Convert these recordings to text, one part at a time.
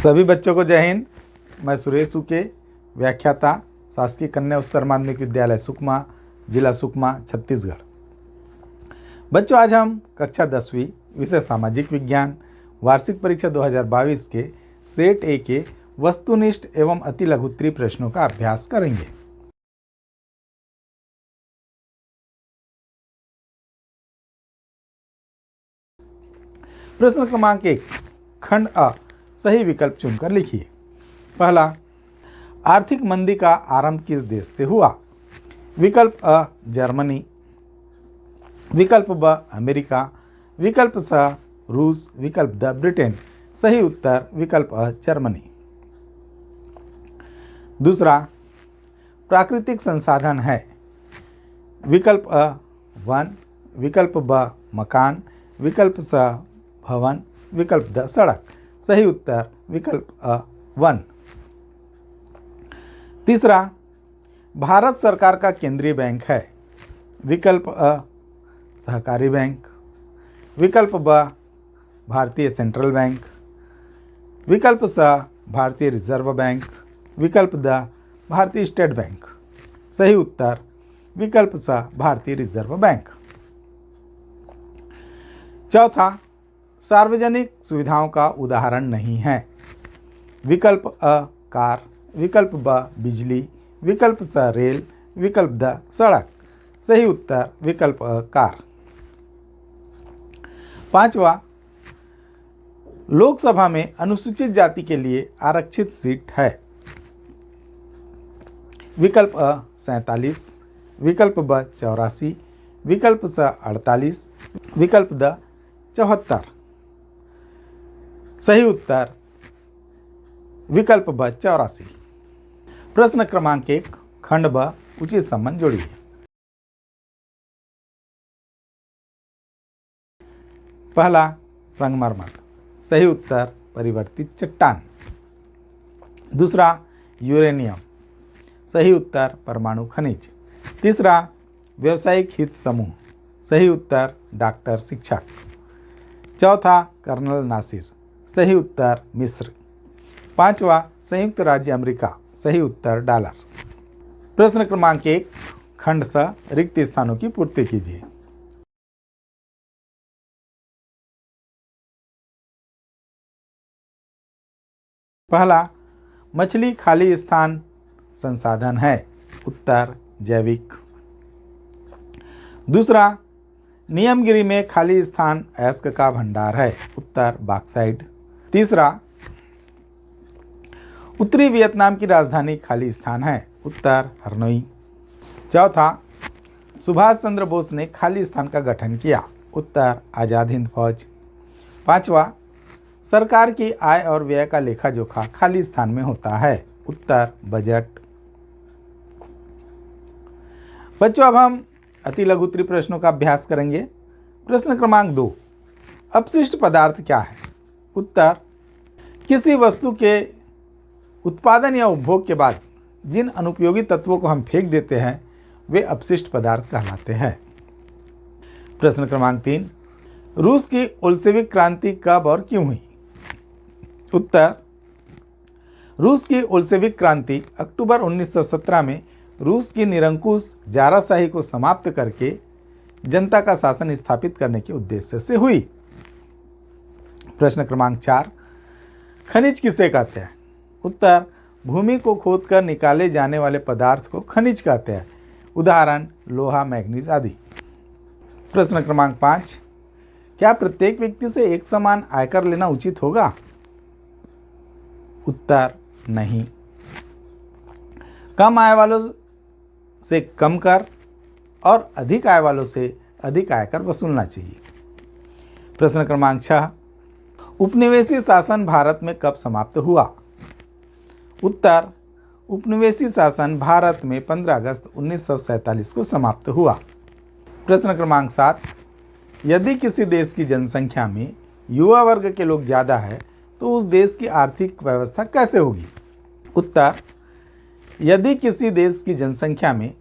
सभी बच्चों को जय हिंद। मैं सुरेश उके, व्याख्याता, शासकीय कन्या उच्चतर माध्यमिक विद्यालय सुकमा, जिला सुकमा, छत्तीसगढ़। बच्चों, आज हम कक्षा 10वीं विषय सामाजिक विज्ञान वार्षिक परीक्षा 2022 के सेट ए के वस्तुनिष्ठ एवं अति लघुत्तरीय प्रश्नों का अभ्यास करेंगे। प्रश्न क्रमांक 1, खंड अ, सही विकल्प चुनकर लिखिए। पहला, आर्थिक मंदी का आरंभ किस देश से हुआ? विकल्प अ जर्मनी, विकल्प ब अमेरिका, विकल्प स रूस, विकल्प द ब्रिटेन। सही उत्तर विकल्प अ जर्मनी। दूसरा, प्राकृतिक संसाधन है। विकल्प अ वन, विकल्प ब मकान, विकल्प स भवन, विकल्प द सड़क। सही उत्तर विकल्प अ वन। तीसरा, भारत सरकार का केंद्रीय बैंक है। विकल्प अ सहकारी बैंक, विकल्प ब भारतीय सेंट्रल बैंक, विकल्प स भारतीय रिजर्व बैंक, विकल्प द भारतीय स्टेट बैंक। सही उत्तर विकल्प स भारतीय रिजर्व बैंक। चौथा, सार्वजनिक सुविधाओं का उदाहरण नहीं है। विकल्प अ कार, विकल्प ब बिजली, विकल्प स रेल, विकल्प द सड़क। सही उत्तर विकल्प अ कार। पांचवा, लोकसभा में अनुसूचित जाति के लिए आरक्षित सीट है। विकल्प अ 47, विकल्प ब 84, विकल्प स 48, विकल्प द 74। सही उत्तर विकल्प ब 84। प्रश्न क्रमांक 1, खंड ब, उचित संबंध जोड़िए। पहला, संगमरमर। सही उत्तर परिवर्तित चट्टान। दूसरा, यूरेनियम। सही उत्तर परमाणु खनिज। तीसरा, व्यवसायिक हित समूह। सही उत्तर डॉक्टर, शिक्षक। चौथा, कर्नल नासिर। सही उत्तर मिस्र। पांचवा, संयुक्त राज्य अमेरिका। सही उत्तर डॉलर। प्रश्न क्रमांक 1, खंड स, रिक्त स्थानों की पूर्ति कीजिए। पहला, मछली खाली स्थान संसाधन है। उत्तर जैविक। दूसरा, नियमगिरी में खाली स्थान अयस्क का भंडार है। उत्तर बॉक्साइट। तीसरा, उत्तरी वियतनाम की राजधानी खाली स्थान है। उत्तर हरनोई। चौथा, सुभाष चंद्र बोस ने खाली स्थान का गठन किया। उत्तर आजाद हिंद फौज। पांचवा, सरकार की आय और व्यय का लेखा जोखा खाली स्थान में होता है। उत्तर बजट। बच्चों, अब हम अति लघुत्तरीय प्रश्नों का अभ्यास करेंगे। प्रश्न क्रमांक 2, अपशिष्ट पदार्थ क्या है? उत्तर, किसी वस्तु के उत्पादन या उपभोग के बाद जिन अनुपयोगी तत्वों को हम फेंक देते हैं वे अपशिष्ट पदार्थ कहलाते हैं। प्रश्न क्रमांक 3, रूस की बोल्शेविक क्रांति कब और क्यों हुई? उत्तर, रूस की बोल्शेविक क्रांति अक्टूबर 1917 में रूस की निरंकुश जाराशाही को समाप्त करके जनता का शासन स्थापित करने के उद्देश्य से हुई। प्रश्न क्रमांक 4, खनिज किसे कहते हैं? उत्तर, भूमि को खोदकर निकाले जाने वाले पदार्थ को खनिज कहते हैं। उदाहरण लोहा, मैग्नीज आदि। प्रश्न क्रमांक 5, क्या प्रत्येक व्यक्ति से एक समान आयकर लेना उचित होगा? उत्तर नहीं। कम आय वालों से कम कर और अधिक आय वालों से अधिक आयकर वसूलना चाहिए। प्रश्न क्रमांक 6, उपनिवेशी शासन भारत में कब समाप्त हुआ? उत्तर, उपनिवेशी शासन भारत में 15 अगस्त 1947 को समाप्त हुआ। प्रश्न क्रमांक 7, यदि किसी देश की जनसंख्या में युवा वर्ग के लोग ज़्यादा है तो उस देश की आर्थिक व्यवस्था कैसे होगी? उत्तर, यदि किसी देश की जनसंख्या में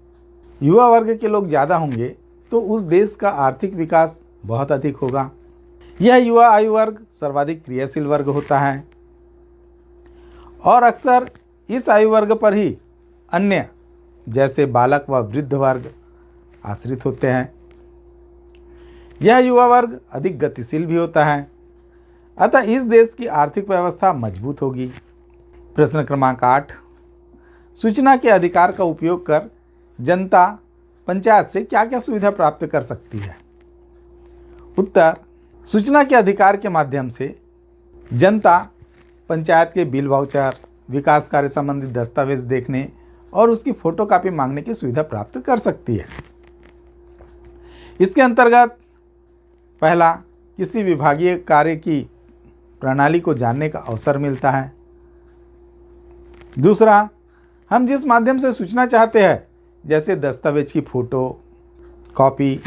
युवा वर्ग के लोग ज़्यादा होंगे तो उस देश का आर्थिक विकास बहुत अधिक होगा। यह युवा आयु वर्ग सर्वाधिक क्रियाशील वर्ग होता है। और अक्सर इस आयु वर्ग पर ही अन्य जैसे बालक व वृद्ध वर्ग आश्रित होते हैं। यह युवा वर्ग अधिक गतिशील भी होता है, अतः इस देश की आर्थिक व्यवस्था मजबूत होगी। प्रश्न क्रमांक 8, सूचना के अधिकार का उपयोग कर जनता पंचायत से क्या क्या सुविधा प्राप्त कर सकती है? उत्तर, सूचना के अधिकार के माध्यम से जनता पंचायत के बिल वाउचर, विकास कार्य संबंधी दस्तावेज देखने और उसकी फोटोकॉपी मांगने की सुविधा प्राप्त कर सकती है। इसके अंतर्गत पहला, किसी विभागीय कार्य की प्रणाली को जानने का अवसर मिलता है। दूसरा, हम जिस माध्यम से सूचना चाहते हैं जैसे दस्तावेज की photo copy,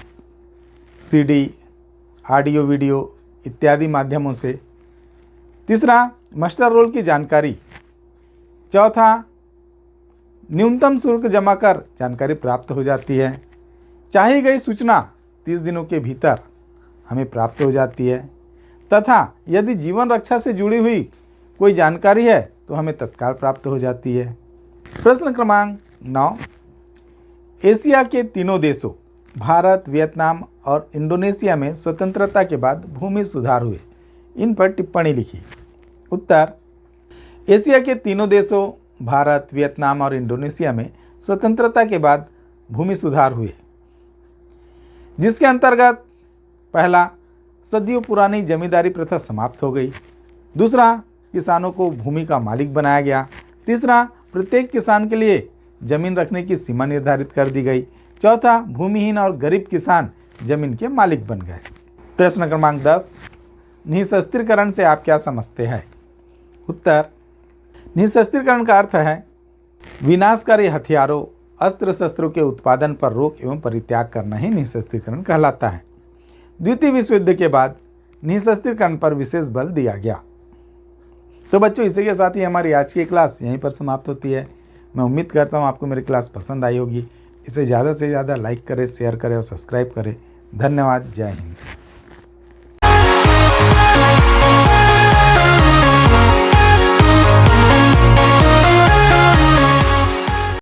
CD, audio video इत्यादि माध्यमों से। तीसरा, मास्टर रोल की जानकारी। चौथा, न्यूनतम शुल्क जमा कर जानकारी प्राप्त हो जाती है। चाही गई सूचना 30 दिनों के भीतर हमें प्राप्त हो जाती है तथा यदि जीवन रक्षा से जुड़ी हुई कोई जानकारी है तो हमें तत्काल प्राप्त हो जाती है। प्रश्न क्रमांक 9, एशिया के तीनों देशों भारत, वियतनाम और इंडोनेशिया में स्वतंत्रता के बाद भूमि सुधार हुए, इन पर टिप्पणी लिखिए। उत्तर, एशिया के तीनों देशों भारत, वियतनाम और इंडोनेशिया में स्वतंत्रता के बाद भूमि सुधार हुए, जिसके अंतर्गत पहला, सदियों पुरानी जमींदारी प्रथा समाप्त हो गई। दूसरा, किसानों को भूमि का मालिक बनाया गया। तीसरा, प्रत्येक किसान के लिए जमीन रखने की सीमा निर्धारित कर दी गई। चौथा, भूमिहीन और गरीब किसान जमीन के मालिक बन गए। प्रश्न क्रमांक 10, निःशस्त्रीकरण से आप क्या समझते हैं? उत्तर, निःशस्त्रीकरण का अर्थ है विनाशकारी हथियारों, अस्त्र शस्त्रों के उत्पादन पर रोक एवं परित्याग करना ही निःशस्त्रीकरण कहलाता है। द्वितीय विश्व युद्ध के बाद निःशस्त्रीकरण पर विशेष बल दिया गया। तो बच्चों, इसी के साथ ही हमारी आज की क्लास यहीं पर समाप्त होती है। मैं उम्मीद करता हूँ आपको मेरी क्लास पसंद आई होगी। इसे ज़्यादा से ज़्यादा लाइक करें, शेयर करें और सब्सक्राइब करें। धन्यवाद। जय हिंद।